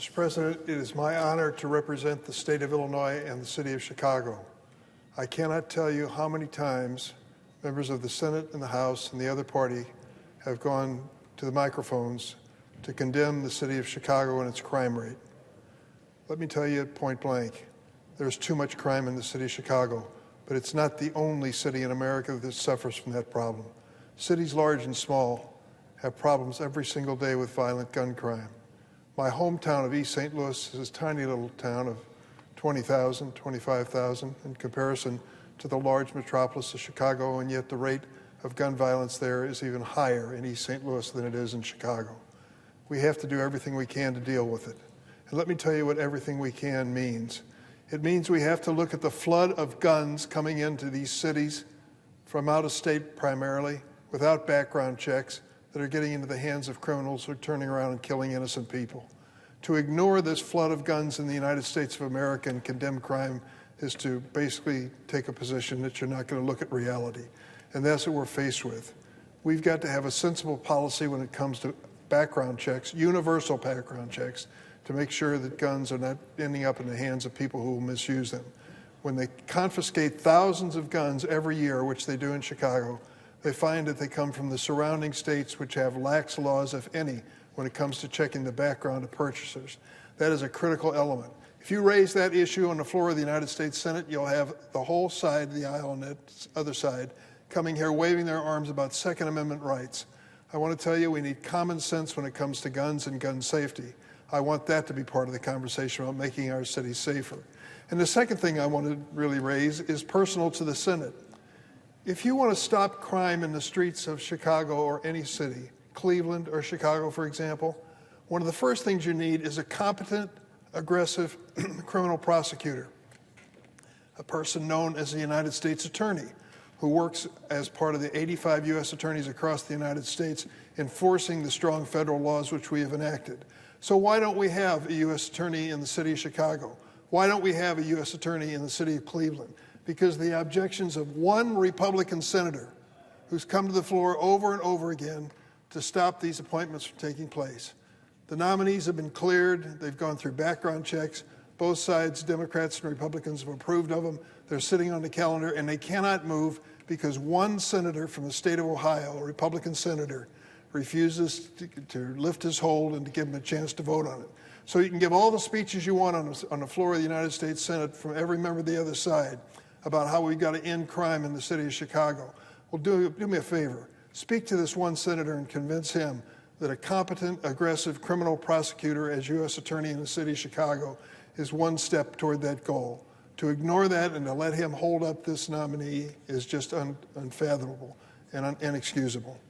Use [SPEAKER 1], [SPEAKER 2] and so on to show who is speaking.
[SPEAKER 1] Mr. President, it is my honor to represent the state of Illinois and the city of Chicago. I cannot tell you how many times members of the Senate and the House and the other party have gone to the microphones to condemn the city of Chicago and its crime rate. Let me tell you point blank, there's too much crime in the city of Chicago, but it's not the only city in America that suffers from that problem. Cities large and small have problems every single day with violent gun crime. My hometown of East St. Louis is a tiny little town of 20,000, 25,000 in comparison to the large metropolis of Chicago, and yet the rate of gun violence there is even higher in East St. Louis than it is in Chicago. We have to do everything we can to deal with it. And let me tell you what everything we can means. It means we have to look at the flood of guns coming into these cities from out of state primarily, without background checks, that are getting into the hands of criminals who are turning around and killing innocent people. To ignore this flood of guns in the United States of America and condemn crime is to basically take a position that you're not going to look at reality. And that's what we're faced with. We've got to have a sensible policy when it comes to background checks, universal background checks, to make sure that guns are not ending up in the hands of people who will misuse them. When they confiscate thousands of guns every year, which they do in Chicago, they find that they come from the surrounding states, which have lax laws, if any, when it comes to checking the background of purchasers. That is a critical element. If you raise that issue on the floor of the United States Senate, you'll have the whole side of the aisle on that other side coming here waving their arms about Second Amendment rights. I want to tell you we need common sense when it comes to guns and gun safety. I want that to be part of the conversation about making our cities safer. And the second thing I want to really raise is personal to the Senate. If you want to stop crime in the streets of Chicago or any city, Cleveland or Chicago, for example, one of the first things you need is a competent, aggressive criminal prosecutor, a person known as the United States Attorney, who works as part of the 85 U.S. attorneys across the United States enforcing the strong federal laws which we have enacted. So why don't we have a U.S. attorney in the city of Chicago? Why don't we have a U.S. attorney in the city of Cleveland? Because the objections of one Republican senator who's come to the floor over and over again to stop these appointments from taking place. The nominees have been cleared. They've gone through background checks. Both sides, Democrats and Republicans, have approved of them. They're sitting on the calendar, and they cannot move because one senator from the state of Ohio, a Republican senator, refuses to lift his hold and to give them a chance to vote on it. So you can give all the speeches you want on the floor of the United States Senate from every member of the other side about how we've got to end crime in the city of Chicago. Well, do me a favor. Speak to this one senator and convince him that a competent, aggressive criminal prosecutor as U.S. Attorney in the city of Chicago is one step toward that goal. To ignore that and to let him hold up this nominee is just unfathomable and inexcusable.